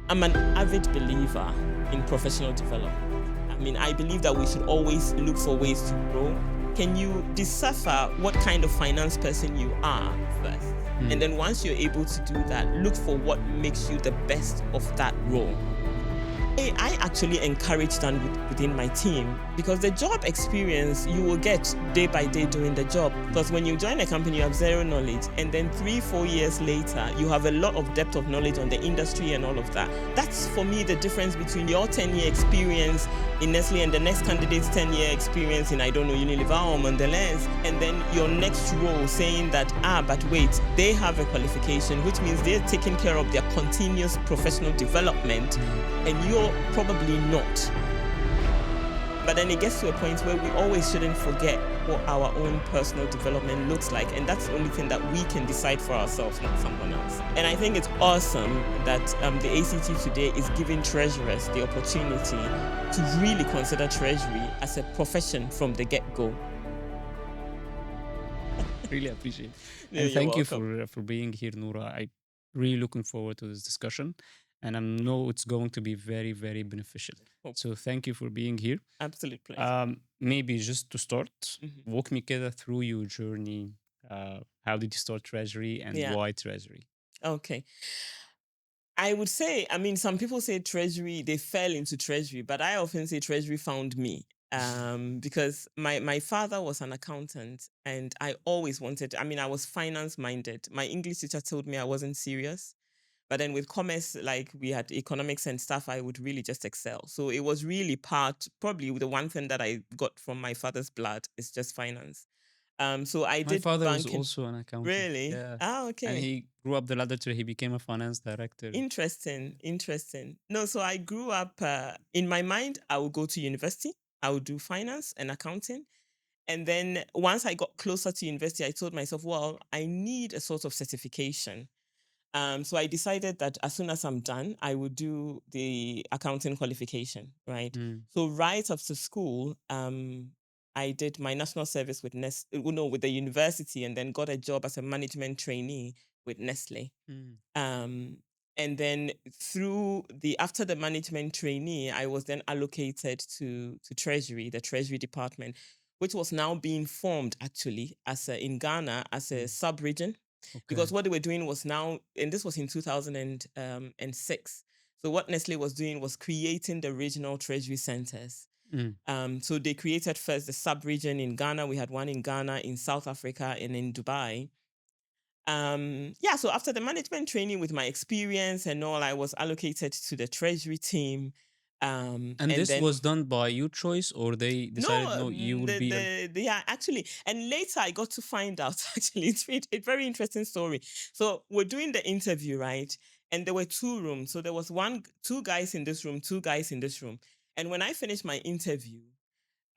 I'm an avid believer in professional development. I mean, I believe that we should always look for ways to grow. Can you decipher what kind of finance person you are first? And then once you're able to do that, look for what makes you the best of that role. I actually encourage that within my team, because the job experience you will get day by day doing the job. Because when you join a company, you have zero knowledge, and then 3-4 years later, you have a lot of depth of knowledge on the industry and all of that. That's for me the difference between your 10-year experience in Nestle and the next candidate's 10-year experience in, I don't know, Unilever or Mondelez, and then your next role saying that, but wait, they have a qualification, which means they're taking care of their continuous professional development, and you're probably not. But then it gets to a point where we always shouldn't forget what our own personal development looks like. And that's the only thing that we can decide for ourselves, not someone else. And I think it's awesome that the ACT today is giving treasurers the opportunity to really consider Treasury as a profession from the get-go. Really appreciate it. Yeah, And you're thank you welcome. for being here, Nora. I really looking forward to this discussion, and I know it's going to be very, very beneficial. Hope. So thank you for being here. Absolute pleasure. Maybe just to start, Mhm. walk me Keda through your journey. How did you start Treasury and Yeah. why Treasury? Okay. I would say, I mean, some people say Treasury, they fell into Treasury, but I often say Treasury found me. Because my father was an accountant, and I always wanted, I mean, I was finance minded. My English teacher told me I wasn't serious. But then with commerce, like we had economics and stuff, I would really just excel. So it was really probably the one thing that I got from my father's blood is just finance. So I My did father was banking. also an accountant. Really? Yeah. Ah, And okay. he grew up the ladder till he became a finance director. Interesting. No, so I grew up, in my mind, I would go to university, I would do finance and accounting. And then once I got closer to university, I told myself, well, I need a sort of certification. So I decided that as soon as I'm done, I would do the accounting qualification, right? So right after school, I did my national service with with the university, and then got a job as a management trainee with Nestle. Um, and then after the management trainee, I was then allocated to Treasury, the Treasury department, which was now being formed actually in Ghana as a sub-region. Because what they were doing was now, and this was in 2006. So what Nestle was doing was creating the regional treasury centers. So they created first the sub-region in Ghana. We had one in Ghana, in South Africa, and in Dubai. So after the management training, with my experience and all, I was allocated to the treasury team. And And this then was done by your choice, or they decided no, you will be yeah, actually, and later I got to find out. Actually, it's a very interesting story. So we're doing the interview, right? And there were 2 rooms. So there was two guys in this room, 2 guys in this room. And when I finished my interview,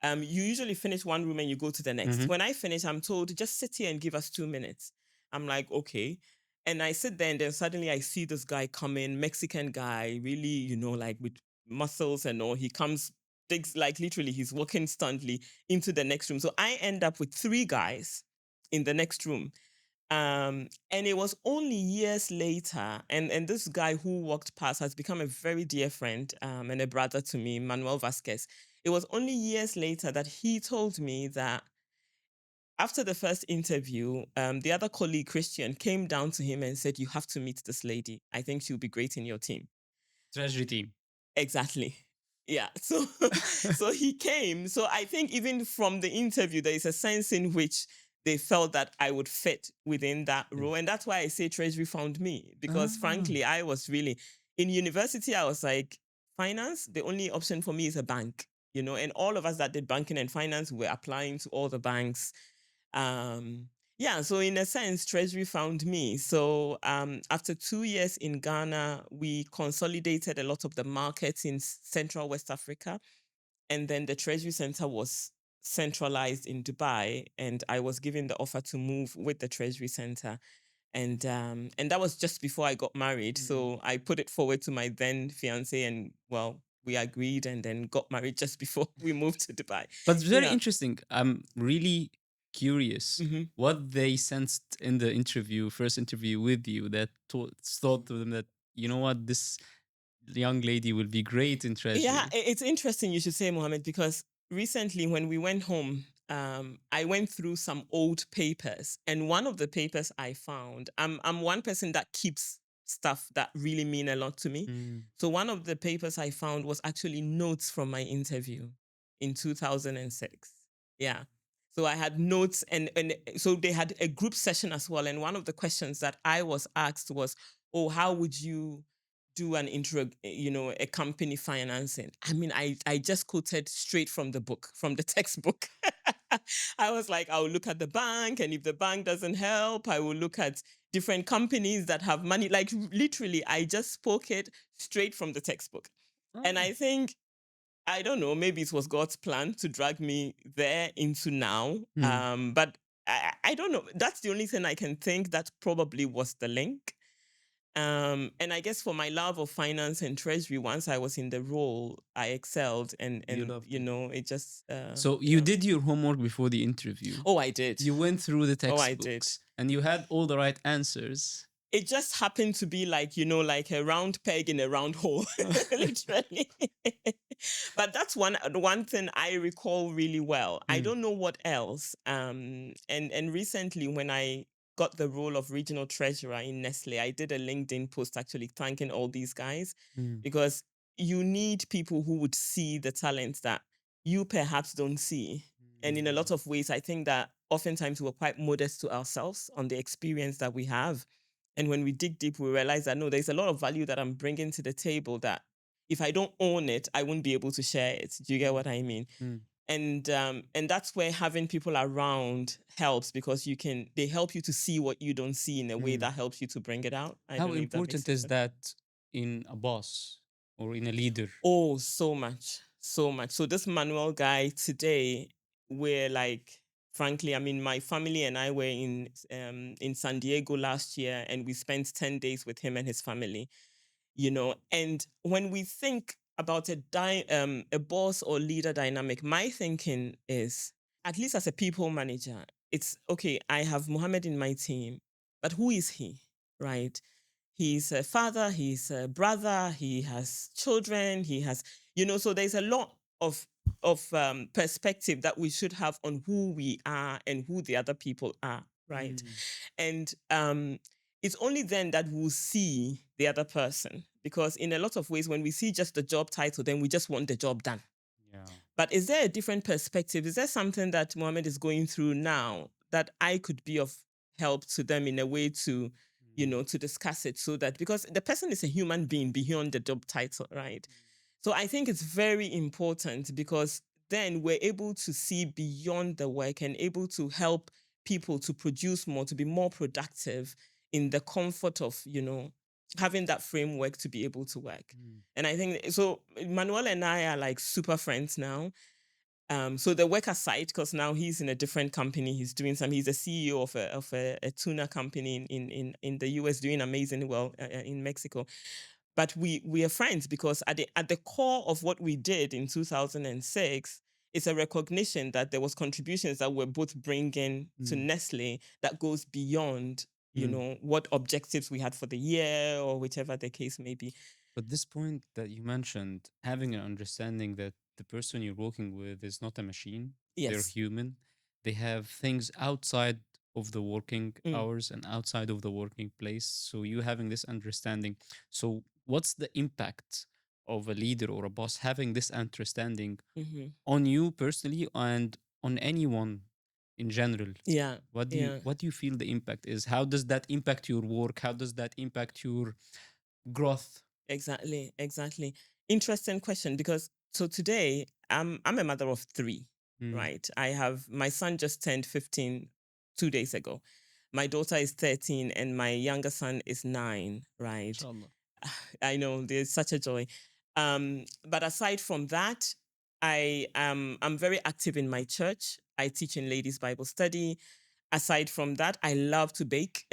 you usually finish one room and you go to the next. When I finish, I'm told, just sit here and give us 2 minutes. I'm like, okay. And I sit there, and then suddenly I see this guy come in, Mexican guy, really, like with muscles and all. He comes, takes, like, literally, he's walking stuntly into the next room. So I end up with 3 guys in the next room. And it was only years later, and this guy who walked past has become a very dear friend, and a brother to me, Manuel Vasquez. It was only years later that he told me that after the first interview, the other colleague, Christian, came down to him and said, "You have to meet this lady. I think she'll be great in your team." Treasury team. Exactly. Yeah. So so he came. So I think even from the interview, there is a sense in which they felt that I would fit within that role. And that's why I say Treasury found me. Because frankly, I was really in university, I was like, finance, the only option for me is a bank, and all of us that did banking and finance were applying to all the banks. So in a sense, Treasury found me. So after 2 years in Ghana, we consolidated a lot of the markets in Central West Africa. And then the Treasury Center was centralized in Dubai. And I was given the offer to move with the Treasury Center. And that was just before I got married. So I put it forward to my then fiance, and well, we agreed and then got married just before we moved to Dubai. But it's very Yeah. interesting. I'm really curious what they sensed in the first interview with you, that thought to them that, you know what, this young lady will be great in Yeah, Treasury. it's interesting you should say, Mohammed, because recently when we went home, I went through some old papers, and one of the papers I found, I'm one person that keeps stuff that really mean a lot to me. Mm. So one of the papers I found was actually notes from my interview in 2006. Yeah. So I had notes, and so they had a group session as well. And one of the questions that I was asked was, "Oh, how would you do an intro, a company financing?" I mean, I just quoted straight from the book, from the textbook. I was like, I will look at the bank, and if the bank doesn't help, I will look at different companies that have money. Like literally, I just spoke it straight from the textbook. And Oh. I think, I don't know, maybe it was God's plan to drag me there into now. Mm. But I don't know. That's the only thing I can think that probably was the link. And I guess for my love of finance and treasury, once I was in the role, I excelled, and You loved it. it just So you did your homework before the interview. Oh, I did. You went through the Oh, I did. textbooks and you had all the right answers. It just happened to be like, like a round peg in a round hole, literally. But that's one thing I recall really well. I don't know what else. And recently when I got the role of regional treasurer in Nestle, I did a LinkedIn post actually thanking all these guys, because you need people who would see the talent that you perhaps don't see. And in a lot of ways, I think that oftentimes we're quite modest to ourselves on the experience that we have. And when we dig deep, we realize that no, there's a lot of value that I'm bringing to the table that if I don't own it, I won't be able to share it. Do you get what I mean? And that's where having people around helps, because they help you to see what you don't see in a way that helps you to bring it out. I How don't know if that makes important sense. is that in a boss or in a leader? Oh, so much, so much. So this Manuel guy today, we're like, frankly, I mean, my family and I were in San Diego last year, and we spent 10 days with him and his family. And when we think about a boss or leader dynamic, my thinking is, at least as a people manager, it's okay, I have Mohammed in my team, but who is he, right? He's a father, he's a brother, he has children, he has, so there's a lot of perspective that we should have on who we are and who the other people are, right? And it's only then that we'll see the other person, because in a lot of ways, when we see just the job title, then we just want the job done. Yeah. But is there a different perspective? Is there something that Mohammed is going through now that I could be of help to them in a way to, to discuss it, so that, because the person is a human being beyond the job title, right? So I think it's very important, because then we're able to see beyond the work and able to help people to produce more, to be more productive in the comfort of, having that framework to be able to work. And I think so. Manuel and I are like super friends now. So the work aside, because now he's in a different company, he's a CEO of a tuna company in the US, doing amazing well in Mexico. But we are friends, because at the core of what we did in 2006 is a recognition that there was contributions that we're both bringing to Nestle that goes beyond, what objectives we had for the year or whichever the case may be. But this point that you mentioned, having an understanding that the person you're working with is not a machine, they're Yes. human, they have things outside of the working hours and outside of the working place. So you having this understanding. So what's the impact of a leader or a boss having this understanding on you personally and on anyone in general? Yeah. What do you feel the impact is? How does that impact your work? How does that impact your growth? Exactly. Interesting question, because so today I'm a mother of 3, right? I have my son just turned 15 2 days ago. My daughter is 13 and my younger son is 9, right? Inshallah. I know, there's such a joy. But aside from that, I'm very active in my church. I teach in ladies Bible study. Aside from that, I love to bake.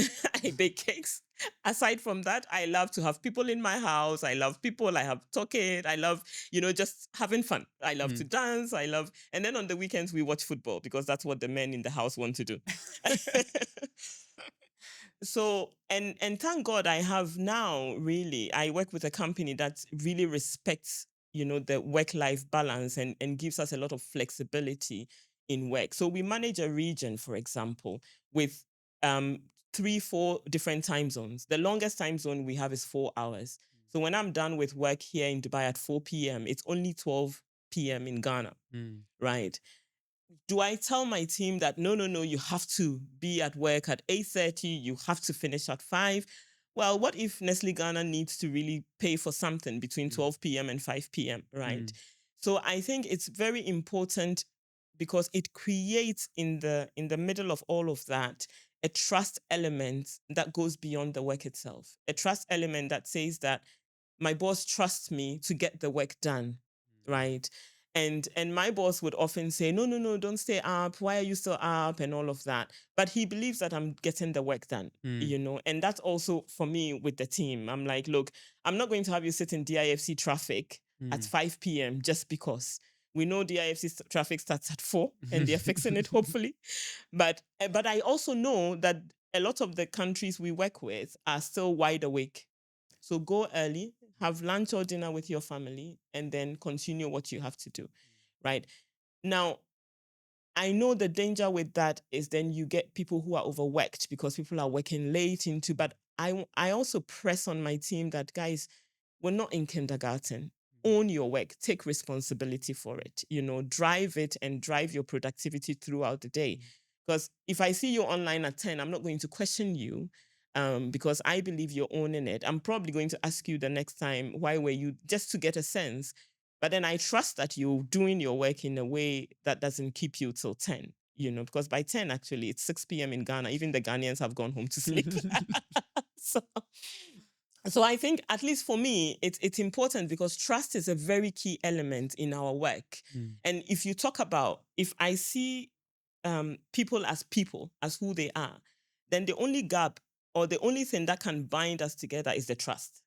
I bake cakes. Aside from that, I love to have people in my house. I love people. I have talking. I love, just having fun. I love to dance. And then on the weekends, we watch football, because that's what the men in the house want to do. So and thank God I have now, really, I work with a company that really respects, the work-life balance, and gives us a lot of flexibility in work. So we manage a region, for example, with um 3, 4 different time zones. The longest time zone we have is 4 hours. So when I'm done with work here in Dubai at 4 p.m., it's only 12 p.m. in Ghana, Mm. right? Do I tell my team that no, no, no, you have to be at work at 8:30, you have to finish at 5? Well, what if Nestle Ghana needs to really pay for something between 12 p.m. and 5 p.m., right? Mm. So I think it's very important, because it creates in the middle of all of that a trust element that goes beyond the work itself. A trust element that says that my boss trusts me to get the work done, right? And my boss would often say, no, no, no, don't stay up. Why are you still up? And all of that. But he believes that I'm getting the work done, and that's also for me with the team. I'm like, look, I'm not going to have you sit in DIFC traffic at 5 p.m. just because. We know DIFC traffic starts at 4 and they're fixing it, hopefully. But I also know that a lot of the countries we work with are still wide awake. So go early, have lunch or dinner with your family, and then continue what you have to do, right? Now, I know the danger with that is then you get people who are overworked because people are working late into, but I also press on my team that, guys, we're not in kindergarten. Own your work, take responsibility for it, drive it and drive your productivity throughout the day. Because if I see you online at 10, I'm not going to question you, because I believe you're owning it. I'm probably going to ask you the next time, why were you, just to get a sense. But then I trust that you're doing your work in a way that doesn't keep you till 10, because by 10, actually, it's 6 p.m. in Ghana. Even the Ghanaians have gone home to sleep. so, so I think, at least for me, it's important, because trust is a very key element in our work. And if I see people, as who they are, then the only gap or the only thing that can bind us together is the trust.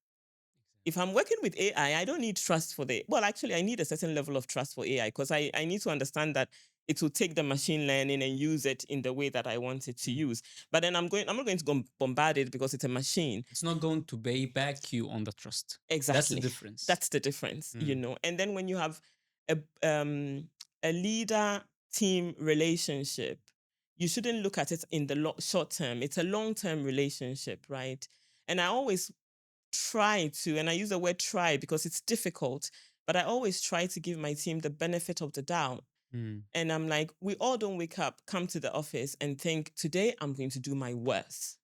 If I'm working with AI, I don't need trust actually, I need a certain level of trust for AI, because I need to understand that it will take the machine learning and use it in the way that I want it to use. But then I'm not going to go bombard it because it's a machine. It's not going to pay back you on the trust. Exactly. That's the difference. That's the difference, And then when you have a leader team relationship, you shouldn't look at it in the short term. It's a long-term relationship, right? And I always try to, and I use the word try because it's difficult, but I always try to give my team the benefit of the doubt. And I'm like, we all don't wake up, come to the office and think, today I'm going to do my worst.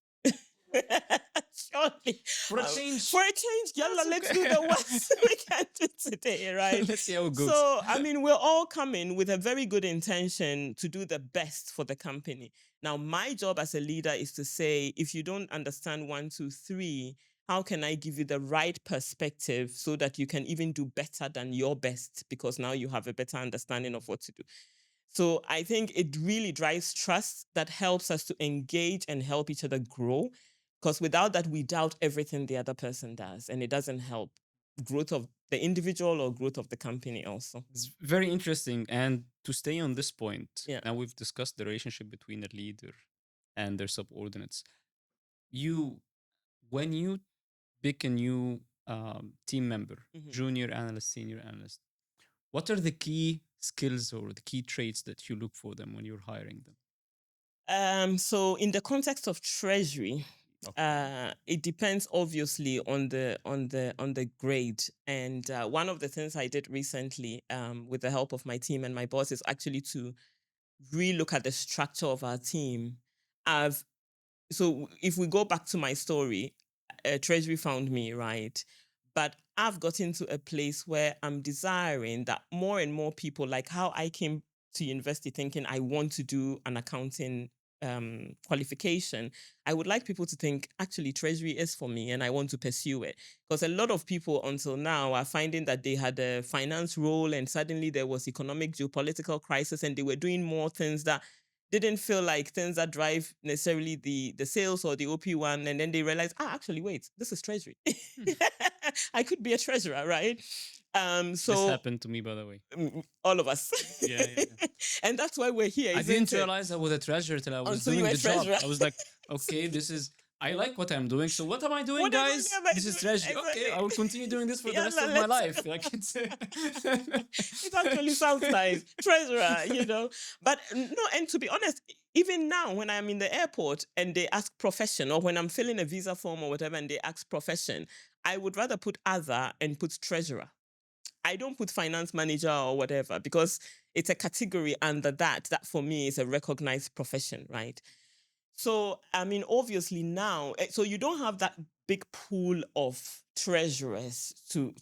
Surely. For a change. Yalla, let's do the worst we can do today, right? Let's see how it goes. So, we're all coming with a very good intention to do the best for the company. Now, my job as a leader is to say, if you don't understand 1, 2, 3, how can I give you the right perspective so that you can even do better than your best, because now you have a better understanding of what to do. So I think it really drives trust that helps us to engage and help each other grow, because without that, we doubt everything the other person does, and it doesn't help growth of the individual or growth of the company also. It's very interesting. And to stay on this point, Yeah. now we've discussed the relationship between a leader and their subordinates. When you pick a new team member, junior analyst, senior analyst, what are the key skills or the key traits that you look for them when you're hiring them? So in the context of Treasury, it depends obviously on the grade. And one of the things I did recently, with the help of my team and my boss, is actually to relook at the structure of our team. So if we go back to my story, Treasury found me, right? But I've gotten to a place where I'm desiring that more and more people, like how I came to university thinking I want to do an accounting qualification, I would like people to think, actually, Treasury is for me and I want to pursue it. Because a lot of people until now are finding that they had a finance role and suddenly there was economic geopolitical crisis and they were doing more things that didn't feel like things that drive necessarily the sales or the OP1, and then they realize, actually, wait, this is Treasury. I could be a treasurer, right? So this happened to me, by the way. All of us. Yeah. And that's why we're here. I didn't realize I was a treasurer till I was doing the job. I was like, okay, this is I like what I'm doing. So what am I doing, What guys? exactly am I This is doing? Treasury. Okay, I will Exactly. continue doing this for the Yeah, rest of my let's. life. Like it's It actually sounds nice, treasurer. But no, and to be honest, even now when I'm in the airport and they ask profession, or when I'm filling a visa form or whatever, and they ask profession, I would rather put other and put treasurer. I don't put finance manager or whatever because it's a category under that. That for me is a recognized profession, right? So, I mean, obviously now, so you don't have that big pool of treasurers to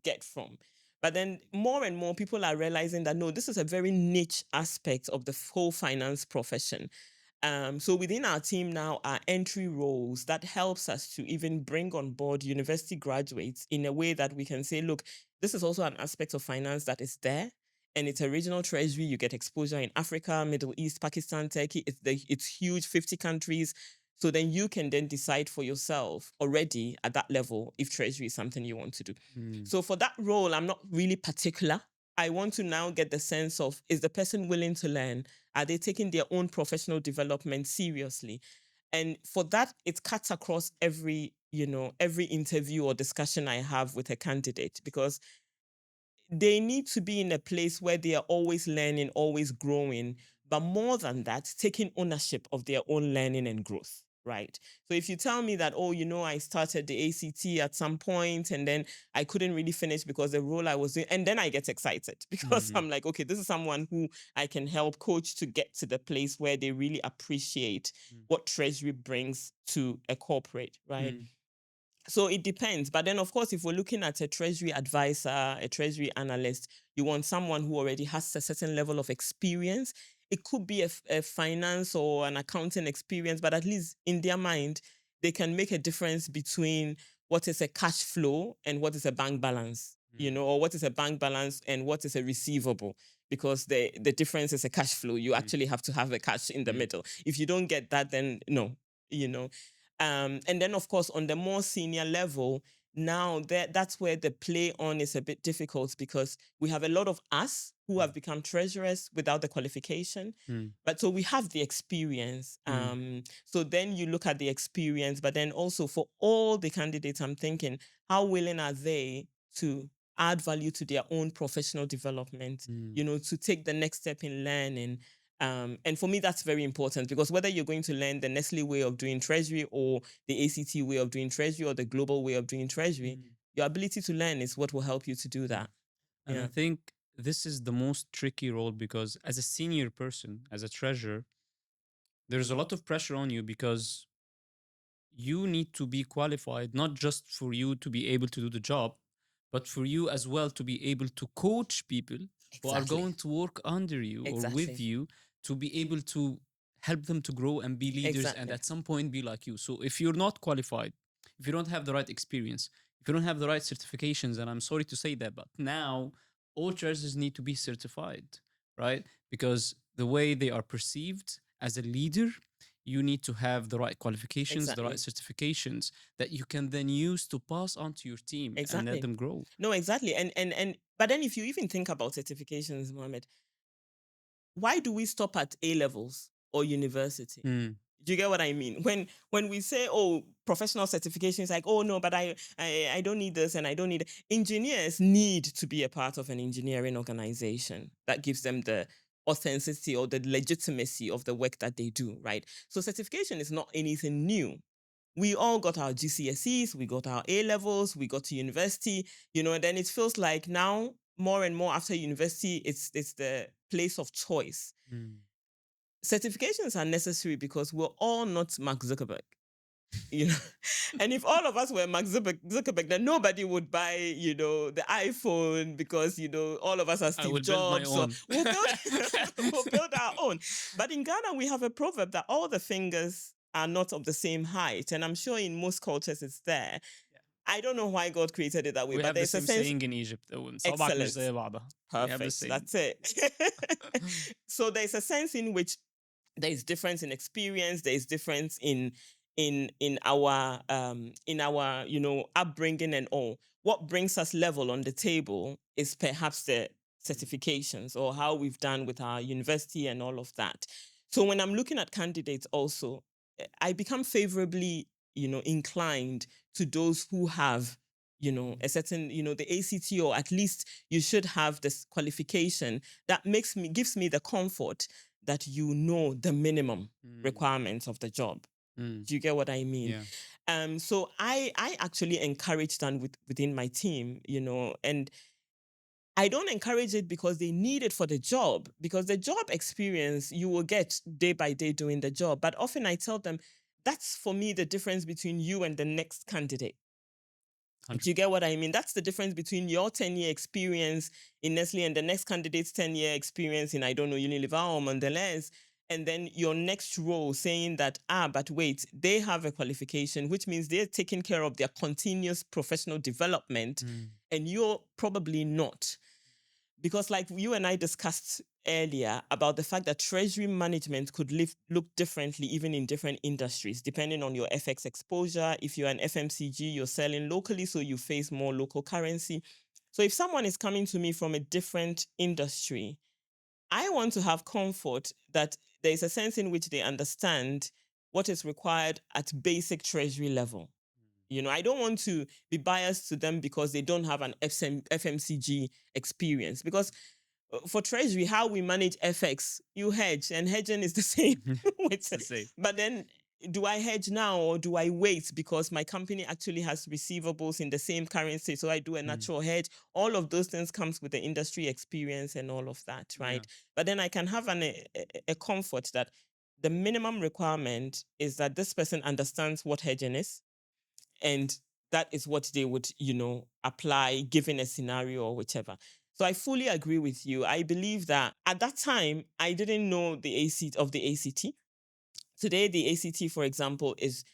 get from. But then more and more people are realizing that no, this is a very niche aspect of the whole finance profession. So within our team now are entry roles that helps us to even bring on board university graduates in a way that we can say, look, this is also an aspect of finance that is there. And it's a regional treasury. You get exposure in Africa, Middle East, Pakistan, Turkey. It's huge, 50 countries. So then you can then decide for yourself already at that level if treasury is something you want to do. So for that role, I'm not really particular. I want to now get the sense of, is the person willing to learn? Are they taking their own professional development seriously? And for that, it cuts across every interview or discussion I have with a candidate, because they need to be in a place where they are always learning, always growing, but more than that, taking ownership of their own learning and growth. Right. So if you tell me that, oh, I started the ACT at some point and then I couldn't really finish because the role I was doing, and then I get excited because I'm like, okay, this is someone who I can help coach to get to the place where they really appreciate what Treasury brings to a corporate. Right. So it depends. But then, of course, if we're looking at a treasury advisor, a treasury analyst, you want someone who already has a certain level of experience. It could be a finance or an accounting experience, but at least in their mind, they can make a difference between what is a cash flow and what is a bank balance, or what is a bank balance and what is a receivable, because the difference is a cash flow. You actually have to have a cash in the middle. If you don't get that, then no, you know. And then, of course, on the more senior level, now that's where the play on is a bit difficult, because we have a lot of us who have become treasurers without the qualification. But so we have the experience. So then you look at the experience, but then also for all the candidates, I'm thinking, how willing are they to add value to their own professional development, to take the next step in learning. And for me, that's very important, because whether you're going to learn the Nestle way of doing treasury or the ACT way of doing treasury or the global way of doing treasury, your ability to learn is what will help you to do that. And I think this is the most tricky role, because as a senior person, as a treasurer, there's a lot of pressure on you, because you need to be qualified, not just for you to be able to do the job, but for you as well to be able to coach people who are Exactly. going to work under you or with Exactly. you, to be able to help them to grow and be leaders and Exactly. at some point be like you. So if you're not qualified, if you don't have the right experience, if you don't have the right certifications, and I'm sorry to say that, but now all treasurers need to be certified, right? Because the way they are perceived as a leader, you need to have the right qualifications, the right certifications that you can then use to pass on to your team and let them grow. No, exactly. And but then if you even think about certifications, Mohammed, why do we stop at A levels or university? Do you get what I mean? When we say, oh, professional certification, it's like, oh no, but I don't need this and I don't need it. Engineers need to be a part of an engineering organization that gives them the authenticity or the legitimacy of the work that they do, right? So certification is not anything new. We all got our GCSEs, we got our A levels, we got to university, and then it feels like now more and more after university, it's the place of choice. Certifications are necessary because we're all not Mark Zuckerberg. And if all of us were Mark Zuckerberg, then nobody would buy, the iPhone, because, all of us are I Steve will build my Jobs. So own. we'll build our own. But in Ghana, we have a proverb that all the fingers are not of the same height. And I'm sure in most cultures it's there. I don't know why God created it that way, We but have the there's a same sense. saying in Egypt. Excellent. We have the Perfect. same. That's it. So there's a sense in which there is difference in experience. There is difference in our upbringing and all. What brings us level on the table is perhaps the certifications or how we've done with our university and all of that. So when I'm looking at candidates also, I become favorably, inclined to those who have, a certain, the ACT, or at least you should have this qualification that gives me the comfort that the minimum Mm. requirements of the job. Mm. Do you get what I mean? Yeah. So I actually encourage that within my team, and I don't encourage it because they need it for the job, because the job experience you will get day by day doing the job. But often I tell them that's for me the difference between you and the next candidate. Do you 100%. get what I mean? That's the difference between your 10-year experience in Nestle and the next candidate's 10-year experience in, I don't know, Unilever or Mondelez. And then your next role saying that, but wait, they have a qualification, which means they're taking care of their continuous professional development, Mm. and you're probably not. Because like you and I discussed earlier about the fact that treasury management could look differently even in different industries, depending on your FX exposure. If you're an FMCG, you're selling locally, so you face more local currency. So if someone is coming to me from a different industry, I want to have comfort that there is a sense in which they understand what is required at basic treasury level. I don't want to be biased to them because they don't have an FMCG experience. Because for Treasury, how we manage FX, you hedge, and hedging is the same. It's the same. But then, do I hedge now or do I wait because my company actually has receivables in the same currency? So I do a natural hedge. All of those things comes with the industry experience and all of that, right? Yeah. But then I can have a comfort that the minimum requirement is that this person understands what hedging is, and that is what they would, apply given a scenario or whichever. So I fully agree with you. I believe that at that time, I didn't know the ACT. Today, the ACT, for example, is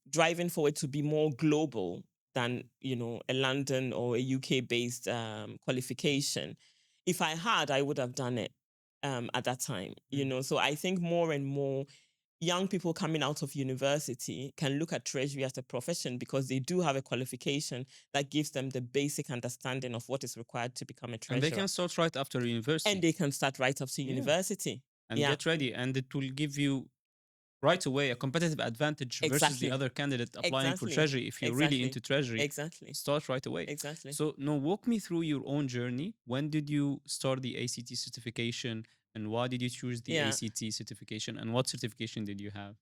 driving forward to be more global than, a London or a UK based qualification. If I had, I would have done it at that time, So I think more and more young people coming out of university can look at treasury as a profession because they do have a qualification that gives them the basic understanding of what is required to become a And they treasurer. can start right after And university. they can start right after Yeah. university. And Yeah. get ready. And it will give you right away a competitive advantage versus the Exactly. other candidate applying for Exactly. treasury. If you're really Exactly. into treasury, Exactly. start right away. Exactly. So now walk me through your own journey. When did you start the ACT certification, and why did you choose the Yeah. ACT certification, and what certification did you have?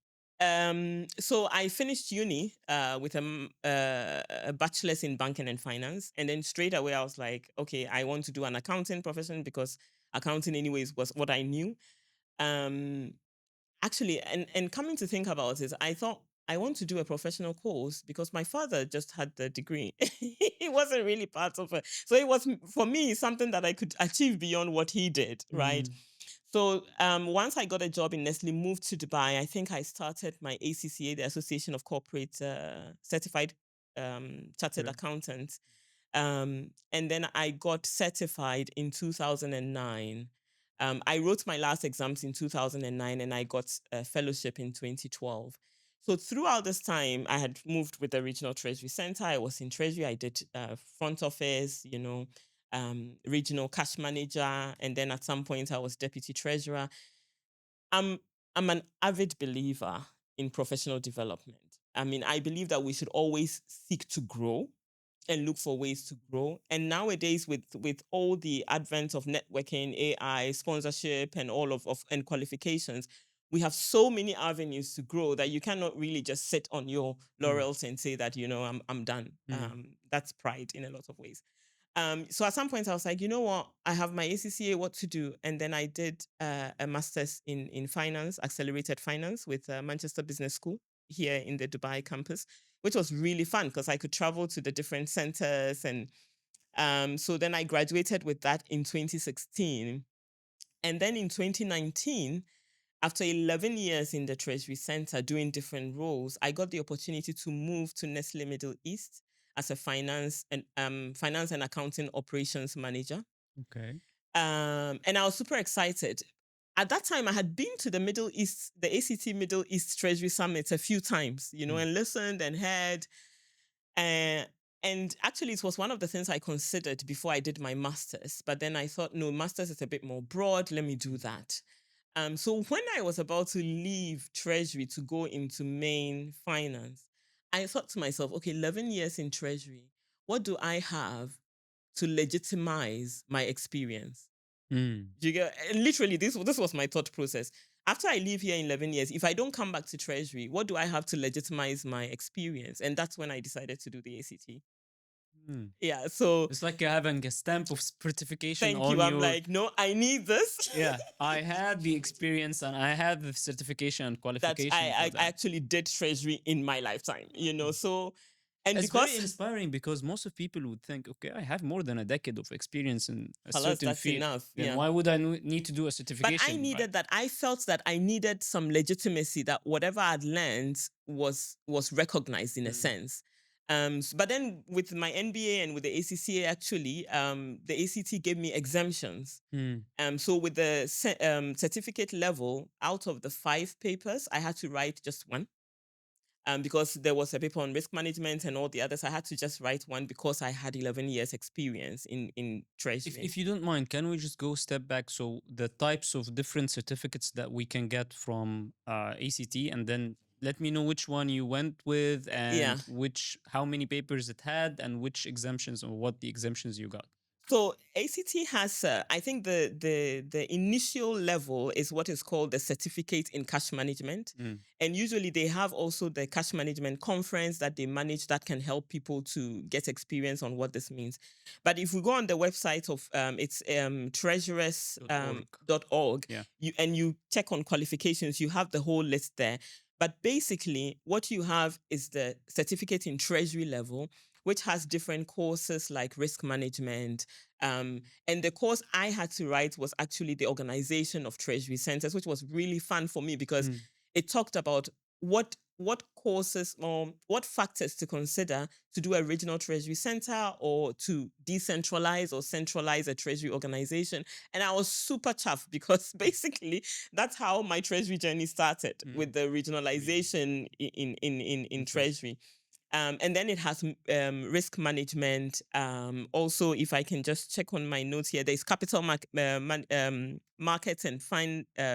So I finished uni with a bachelor's in banking and finance, and then straight away I was like, okay, I want to do an accounting profession because accounting, anyways, was what I knew. Um, Actually, and coming to think about it, I thought I want to do a professional course because my father just had the degree. It wasn't really part of it. So it was, for me, something that I could achieve beyond what he did, right? So once I got a job in Nestle, moved to Dubai, I think I started my ACCA, the Association of Corporate Certified Chartered Great. Accountants. And then I got certified in 2009. I wrote my last exams in 2009 and I got a fellowship in 2012. So throughout this time, I had moved with the Regional Treasury Center. I was in Treasury. I did front office, regional cash manager. And then at some point, I was deputy treasurer. I'm, I'm an avid believer in professional development. I mean, I believe that we should always seek to grow and look for ways to grow. And nowadays, with all the advent of networking, AI, sponsorship, and all of and qualifications, we have so many avenues to grow that you cannot really just sit on your laurels and say that I'm done. That's pride in a lot of ways. So at some point I was like, you know what? I have my ACCA, what to do? And then I did a master's in finance, accelerated finance with Manchester Business School here in the Dubai campus, which was really fun because I could travel to the different centers. And so then I graduated with that in 2016. And then in 2019, after 11 years in the Treasury Center doing different roles, I got the opportunity to move to Nestle Middle East as a finance and accounting operations manager. Okay. And I was super excited. At that time, I had been to the Middle East, the ACT Middle East Treasury Summit a few times, and listened and heard. And actually, it was one of the things I considered before I did my master's. But then I thought, no, master's is a bit more broad. Let me do that. So when I was about to leave Treasury to go into main finance, I thought to myself, okay, 11 years in Treasury, what do I have to legitimize my experience? Mm. Do you get? And literally, this was my thought process. After I live here in 11 years, if I don't come back to Treasury, what do I have to legitimize my experience? And that's when I decided to do the ACT. Mm. Yeah. So It's like having a stamp of certification thank you. on I'm your. like, no, I need this. Yeah, I had the experience and I had the certification and That qualification for I that. actually did Treasury in my lifetime. Mm. So and It's very because inspiring because most of people would think, okay, I have more than a decade of experience in a halas, certain that's field. enough. Then Yeah. why would I need to do a But I certification, right? needed that. I felt that I needed some legitimacy that whatever I'd learned was recognized in a Mm. sense. But then with my NBA and with the ACCA, actually, the ACT gave me exemptions. Mm. So with the certificate level, out of the 5 papers, I had to write just one. Because there was a paper on risk management and all the others, I had to just write one because I had 11 years experience in Treasury. If you don't mind, can we just go step back? So the types of different certificates that we can get from ACT, and then let me know which one you went with Yeah. and which how many papers it had and which exemptions or what the exemptions you got. So ACT has, I think the initial level is what is called the certificate in cash management, Mm. and usually they have also the cash management conference that they manage that can help people to get experience on what this means. But if we go on the website of it's treasurers .org. .org, Yeah. you check on qualifications, you have the whole list there. But basically, what you have is the certificate in Treasury level, which has different courses like risk management. And the course I had to write was actually the organization of Treasury centers, which was really fun for me because Mm. it talked about what courses or what factors to consider to do a regional treasury center or to decentralize or centralize a treasury organization. And I was super chuffed because basically that's how my treasury journey started, Mm. with the regionalization in treasury. And then it has risk management. Also, if I can just check on my notes here, there's capital markets and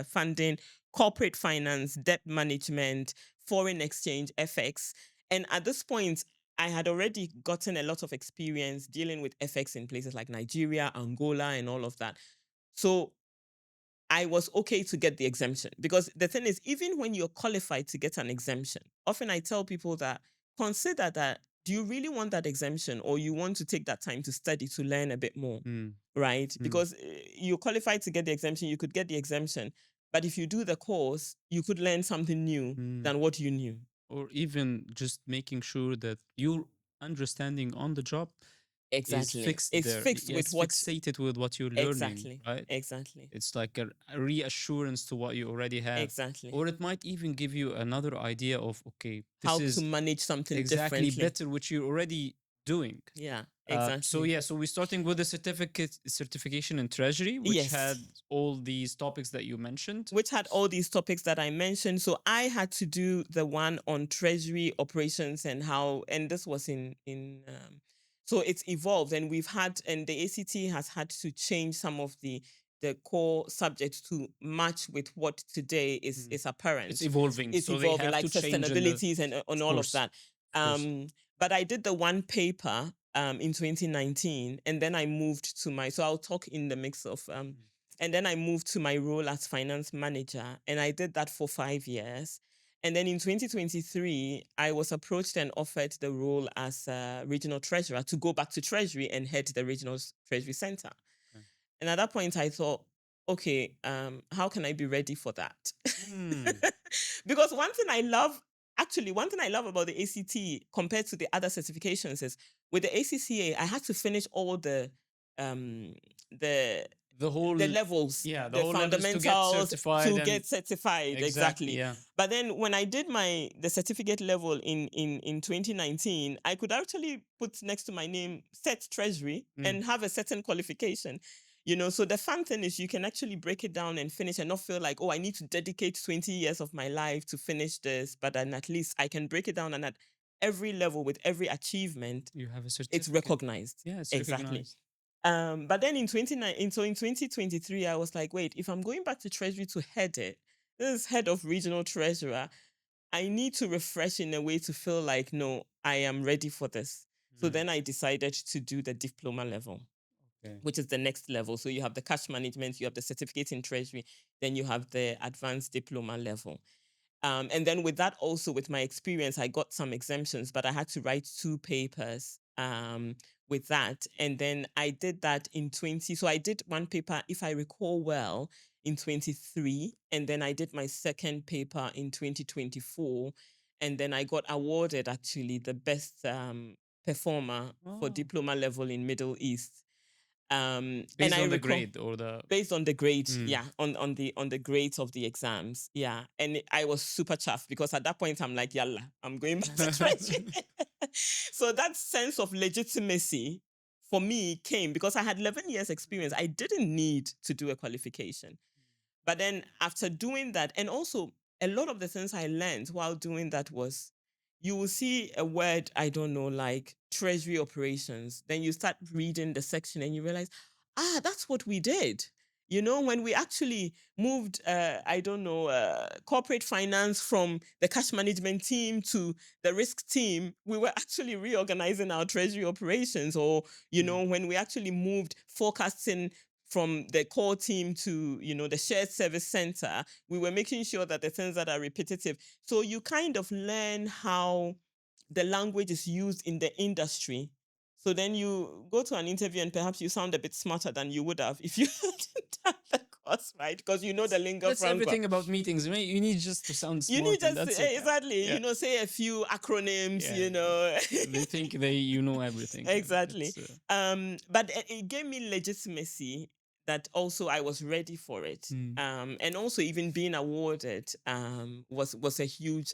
funding, corporate finance, debt management, foreign exchange, FX. And at this point, I had already gotten a lot of experience dealing with FX in places like Nigeria, Angola, and all of that. So I was okay to get the exemption, because the thing is, even when you're qualified to get an exemption, often I tell people that consider that, do you really want that exemption, or you want to take that time to study to learn a bit more, Mm. right? Mm. Because you're qualified to get the exemption, you could get the exemption, but if you do the course, you could learn something new Mm. than what you knew. Or even just making sure that your understanding on the job is Exactly. fixed It's there. fixed with Yes, what fixated with what you're learning, exactly. right? Exactly. It's like a reassurance to what you already have. Exactly. Or it might even give you another idea of, okay, this How to is manage something exactly differently. better, which you're already doing. Yeah, So exactly. yeah, so we're starting with the certification in Treasury, which Yes. had all these topics that you mentioned. Which had all these topics that I mentioned. So I had to do the one on treasury operations and how, and this was so it's evolved, and we've had, and the ACT has had to change some of the core subjects to match with what today Mm. is apparent. It's evolving, It's so they evolving, have like to change in the, sustainabilities and of all of course, that. of course. But I did the one paper in 2019, and then I moved to my, so I'll talk in the mix of and then I moved to my role as finance manager, and I did that for 5 years. And then in 2023, I was approached and offered the role as a regional treasurer to go back to Treasury and head the regional Treasury center. Okay. And at that point, I thought, okay, how can I be ready for that? Mm. Because one thing I love about the ACT compared to the other certifications is, with the ACCA, I had to finish all um, the The whole, the levels, yeah, the the whole levels to get fundamentals certified to and get certified. exactly, Exactly. yeah. But then when I did the certificate level in 2019, I could actually put next to my name set Treasury and have a certain qualification. So the fun thing is you can actually break it down and finish and not feel like, oh, I need to dedicate 20 years of my life to finish this. But then at least I can break it down, and at every level, with every achievement, You have a it's certificate. recognized. Yeah, it's Exactly. recognized. But then in 2023, I was like, wait, if I'm going back to Treasury to head it, this is head of regional treasurer, I need to refresh in a way to feel like, no, I am ready for this. So Mm. then I decided to do the diploma level, Okay. which is the next level. So you have the cash management, you have the certificate in treasury, then you have the advanced diploma level. And then with that, also with my experience, I got some exemptions, but I had to write 2 papers with that. And then I did that in 20. So I did one paper, if I recall well, in 23. And then I did my second paper in 2024. And then I got awarded actually the best performer for Oh. diploma level in Middle East. And Based I on the recall grade or the. based on the grade, Mm. yeah, on the grades of the exams, yeah. And I was super chuffed because at that point I'm like, yalla, I'm going back to treasury. So that sense of legitimacy for me came because I had 11 years experience. I didn't need to do a qualification. But then after doing that, and also a lot of the things I learned while doing that was you will see a word, I don't know, like treasury operations. Then you start reading the section and you realize, that's what we did. You know, when we actually moved, I don't know, corporate finance from the cash management team to the risk team, we were actually reorganizing our treasury operations. Or, you Mm. know, when we actually moved forecasting from the core team to, you know, the shared service center, we were making sure that the things that are repetitive. So you kind of learn how the language is used in the industry. So then you go to an interview and perhaps you sound a bit smarter than you would have if you hadn't done the course, right? Because you know the lingua That's franca. everything about meetings. You need just to sound You need smart, and just that's it. exactly, Yeah. you know, say a few acronyms, Yeah. you know. They think you know everything. Exactly. It's. But it gave me legitimacy that also I was ready for it. Mm. And also even being awarded was a huge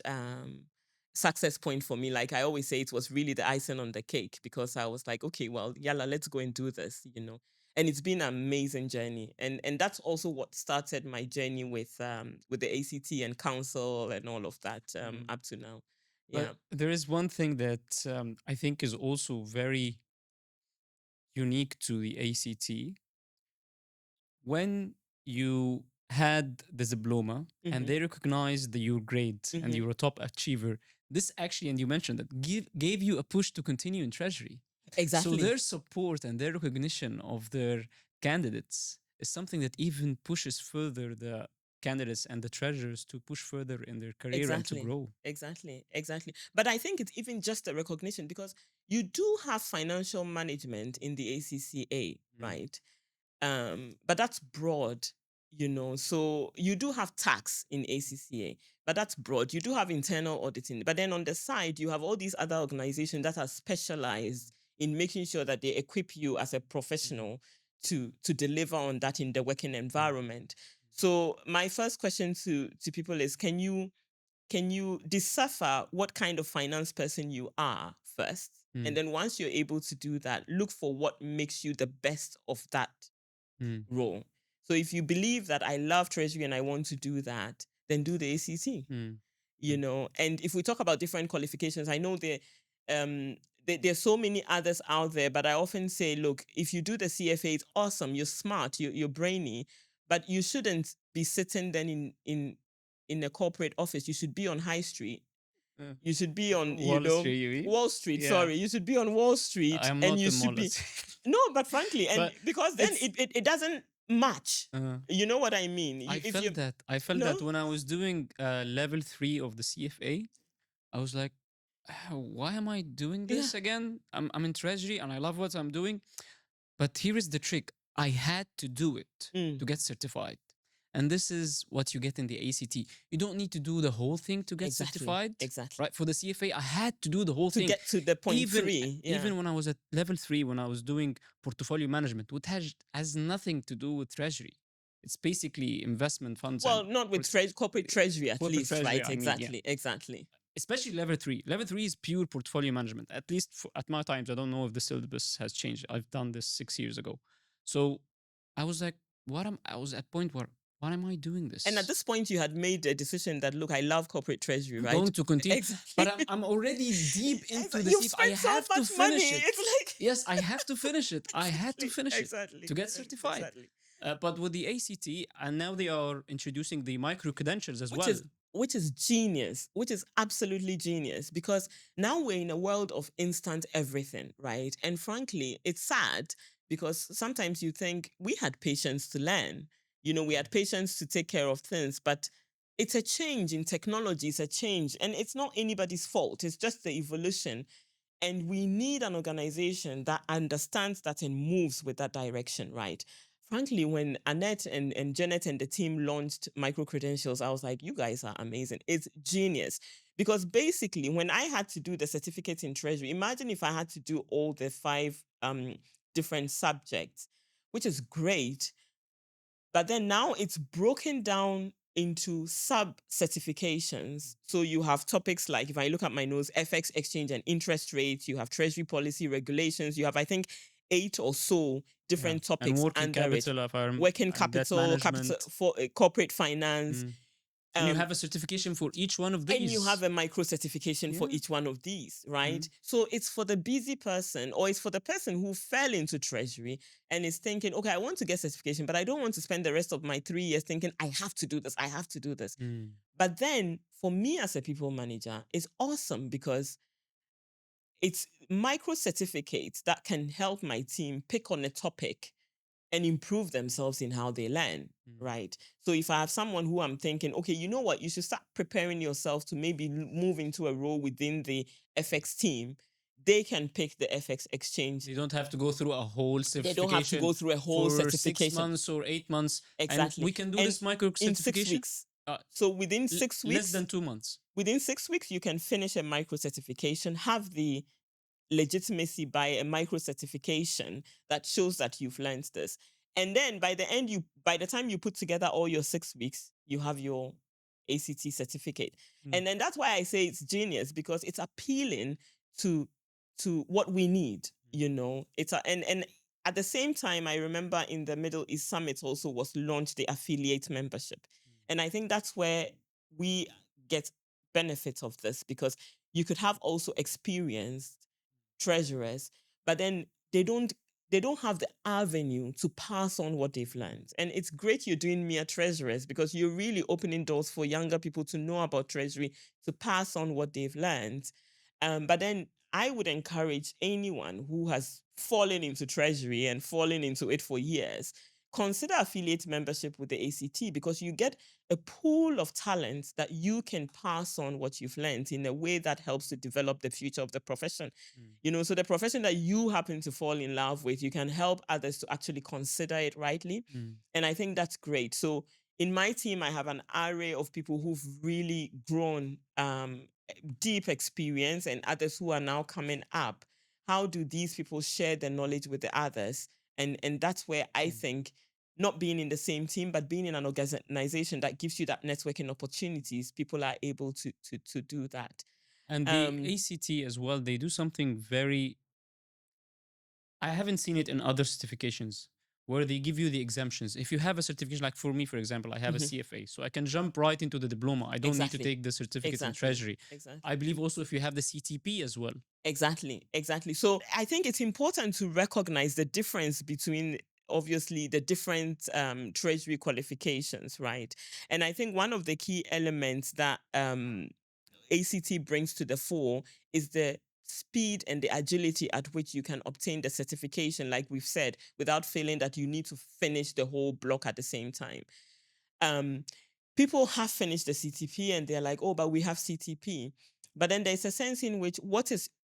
success point for me. Like I always say, it was really the icing on the cake because I was like, okay, well, yalla, let's go and do this, you know. And it's been an amazing journey, and that's also what started my journey with the ACT and council and all of that Mm. up to now. But Yeah. there is one thing that I think is also very unique to the ACT. When you had the diploma and Hmm. they recognized your grade and Hmm. you're a top achiever, this actually, and you mentioned that, gave you a push to continue in Treasury. So Exactly. their support and their recognition of their candidates is something that even pushes further the candidates and the treasurers to push further in their career and to Exactly. grow. Exactly. But I think it's even just a recognition because you do have financial management in the ACCA, Mm. right? But that's broad, you know. So you do have tax in ACCA, but that's broad. You do have internal auditing, but then on the side, you have all these other organizations that are specialized in making sure that they equip you as a Mm. professional to deliver on that in the working Mm. environment. So my first question to people is, can you decipher what kind of finance person you are first? And Mm. then once you're able to do that, look for what makes you the best of that Mm. role. So if you believe that I love treasury and I want to do that, then do the ACT, Mm. you Mm. know. And if we talk about different qualifications, I know there's so many others out there, but I often say, look, if you do the CFA, it's awesome. You're smart, you're brainy, but you shouldn't be sitting then in a corporate office. You should be on high street. Uh, You should be on, Wall Street, you mean? Wall Street. Yeah, Sorry, you should be on Wall I Street, am and not you in should be Mollis. no, but frankly, and But because then it's it doesn't match. uh, You know what I mean? I If you felt that. I felt no, that when I was doing level 3 of the CFA, I was like, why am I doing yeah, this again? I'm in treasury and I love what I'm doing. But here is the trick. I had to do it mm, to get certified. And this is what you get in the ACT. You don't need to do the whole thing to get exactly, certified, exactly. right? For the CFA, I had to do the whole To thing. get to the point Even three, yeah. even when I was at level 3, when I was doing portfolio management, which has nothing to do with treasury. It's basically investment funds Well, and not with corporate treasury at corporate least, treasury, right? I mean, yeah. Exactly. Especially level 3. Level 3 is pure portfolio management. At least at my times, I don't know if the syllabus has changed. I've done this 6 years ago. So I was like, I was at point where, why am I doing this? And at this point, you had made a decision that, look, I love corporate treasury, I'm right? going to continue, Exactly. but I'm already deep into the You've thief. I spent so have to much finish money. it. It's like Yes, I have to finish it. I had to finish it exactly, to get certified. exactly. But with the ACT, and now they are introducing the micro credentials as Which well. is which is genius, which is absolutely genius, because now we're in a world of instant everything, right? And frankly, it's sad because sometimes you think we had patience to learn, we had patience to take care of things, but it's a change in technology, it's a change, and it's not anybody's fault. It's just the evolution. And we need an organization that understands that and moves with that direction, right? Frankly, when Annette and Janet and the team launched micro credentials, I was like, you guys are amazing. It's genius. Because basically, when I had to do the certificate in Treasury, imagine if I had to do all the 5 different subjects, which is great. But then now it's broken down into sub certifications. So you have topics like, if I look at my notes, FX exchange and interest rates, you have treasury policy regulations, you have, I think, 8 or so Yeah. different And topics working under it. capital, Working and debt capital, capital management. for corporate finance. Mm. And you have a certification for each one of And you have these. a micro certification for Yeah. each one of these, right? Mm. So it's for the busy person, or it's for the person who fell into treasury and is thinking, okay, I want to get certification, but I don't want to spend the rest of my 3 years thinking, I have to do this, I have to do this. Mm. But then for me as a people manager, it's awesome because it's micro certificates that can help my team pick on a topic and improve themselves in how they learn, Mm. right? So if I have someone who I'm thinking, okay, you know what, you should start preparing yourself to maybe move into a role within the FX team, they can pick the FX exchange. They don't have to go through a whole They don't have to certification go through a whole for 6 certification. months or 8 months. And Exactly. we can do And this micro in 6 certification weeks. So within 6 weeks, less than 2 months. within 6 weeks, you can finish a micro certification, have the legitimacy by a micro certification that shows that you've learned this. And then by the time you put together all your 6 weeks, you have your ACT certificate. Mm. And then that's why I say it's genius, because it's appealing to what we need, It's and at the same time, I remember in the Middle East Summit also was launched the affiliate membership. And I think that's where we get benefit of this, because you could have also experienced treasurers, but then they don't have the avenue to pass on what they've learned. And it's great you're doing mere treasurers, because you're really opening doors for younger people to know about treasury, to pass on what they've learned. But then I would encourage anyone who has fallen into treasury and fallen into it for years, consider affiliate membership with the ACT, because you get a pool of talent that you can pass on what you've learned in a way that helps to develop the future of the profession. So the profession that you happen to fall in love with, you can help others to actually consider it rightly. And I think that's great. So in my team, I have an array of people who've really grown deep experience, and others who are now coming up. How do these people share their knowledge with the others? And that's where I think, not being in the same team, but being in an organization that gives you that networking opportunities, people are able to do that. And the ACT as well, they do something very, I haven't seen it in other certifications, where they give you the exemptions. If you have a certification, like for me, for example, I have a CFA, so I can jump right into the diploma. I don't need to take the certificate in Treasury. Exactly. I believe also if you have the CTP as well. Exactly. So I think it's important to recognize the difference between, obviously, the different treasury qualifications, right? And I think one of the key elements that ACT brings to the fore is the speed and the agility at which you can obtain the certification, like we've said, without feeling that you need to finish the whole block at the same time. People have finished the CTP and they're like, oh, but we have CTP. But then there's a sense in which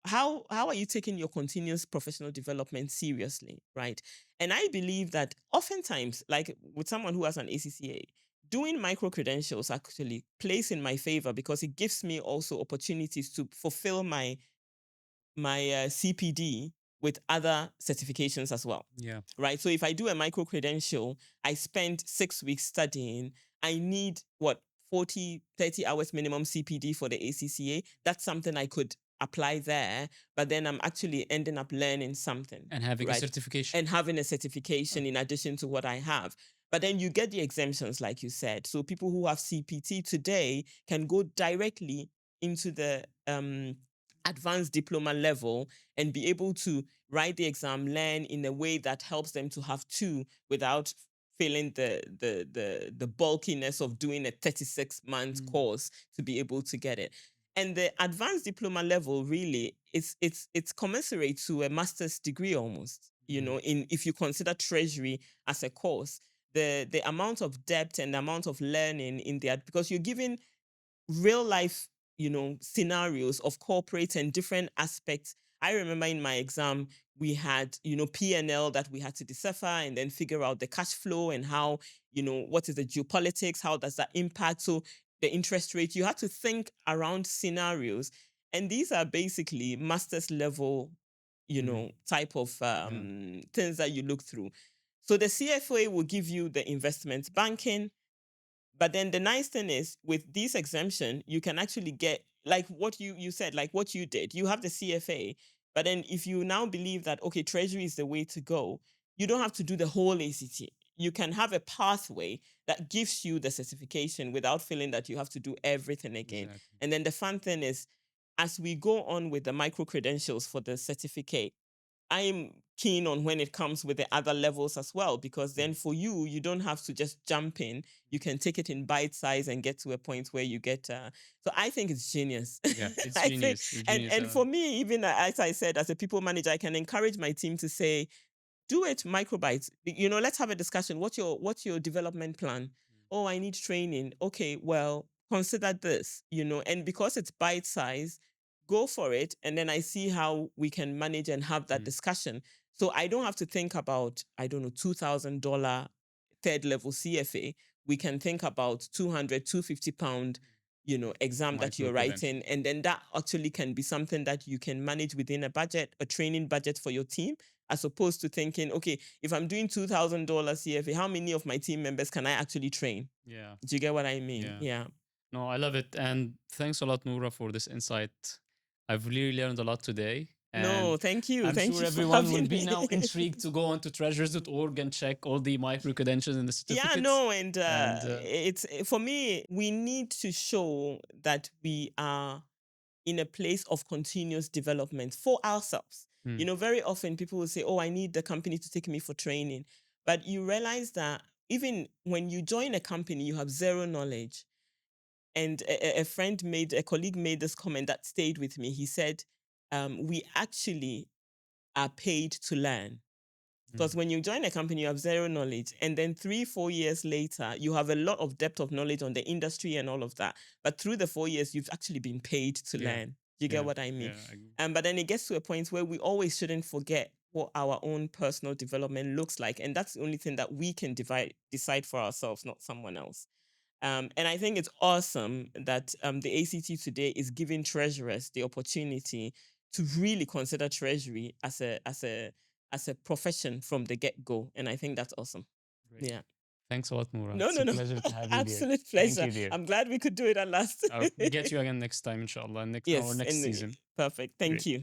how are you taking your continuous professional development seriously, right? And I believe that oftentimes, like with someone who has an ACCA, doing micro credentials actually plays in my favor, because it gives me also opportunities to fulfill my CPD with other certifications as well. Yeah. Right. So if I do a micro credential, I spend 6 weeks studying. I need 30 hours minimum CPD for the ACCA. That's something I could apply there, but then I'm actually ending up learning something And having a certification. And having a certification in addition to what I have. But then you get the exemptions, like you said. So people who have CPT today can go directly into the advanced diploma level and be able to write the exam, learn in a way that helps them to have two without feeling the bulkiness of doing a 36-month course to be able to get it. And the advanced diploma level really it's commensurate to a master's degree almost. You know, in if you consider Treasury as a course, the amount of depth and the amount of learning in that, because you're given real life, scenarios of corporate and different aspects. I remember in my exam, we had, P&L that we had to decipher and then figure out the cash flow and how, what is the geopolitics? How does that impact? So the interest rate, you had to think around scenarios. And these are basically master's level, type of Yeah. things that you look through. So the CFA will give you the investment banking, but then the nice thing is with this exemption, you can actually get like what you said, like what you did. You have the CFA, but then if you now believe that okay, Treasury is the way to go, you don't have to do the whole ACT. You can have a pathway that gives you the certification without feeling that you have to do everything again. Exactly. And then the fun thing is, as we go on with the micro credentials for the certificate, I'm keen on when it comes with the other levels as well, because then for you, you don't have to just jump in. You can take it in bite size and get to a point where you get. So I think it's genius. Yeah, it's I think, genius. It's and genius. and for me, even as I said, as a people manager, I can encourage my team to say, do it microbites. Let's have a discussion. What's your development plan? Oh, I need training. Okay, well, consider this, and because it's bite size, go for it. And then I see how we can manage and have that discussion. So I don't have to think about, I don't know, $2,000 third level CFA. We can think about 250 pound, exam that Micro you're credential. writing. And then that actually can be something that you can manage within a budget, a training budget for your team, as opposed to thinking, okay, if I'm doing $2,000 CFA, how many of my team members can I actually train? Yeah. Do you get what I mean? Yeah. Yeah. No, I love it. And thanks a lot, Noura, for this insight. I've really learned a lot today. No, And thank you. I'm Thank sure you for everyone will having be me. now intrigued to go onto treasures.org and check all the micro credentials and the Yeah, certificates. no, and And it's for me, we need to show that we are in a place of continuous development for ourselves. hmm, Very often people will say, oh, I need the company to take me for training. But you realize that even when you join a company, you have zero knowledge. And a colleague made this comment that stayed with me. He said, we actually are paid to learn. Because when you join a company, you have zero knowledge. And then 3-4 years later, you have a lot of depth of knowledge on the industry and all of that. But through the 4 years, you've actually been paid to yeah, learn. You get yeah, what I mean? yeah. But then it gets to a point where we always shouldn't forget what our own personal development looks like. And that's the only thing that we can decide for ourselves, not someone else. And I think it's awesome that the ACT today is giving treasurers the opportunity to really consider treasury as a profession from the get go, and I think that's awesome. Great. Yeah. Thanks a lot, Noura. No, It's no, a no. pleasure to have you, dear. Absolute Thank pleasure. you, dear. I'm glad we could do it at last. I'll get you again next time, inshallah, next our Yes, next and season. perfect. Thank Great. you.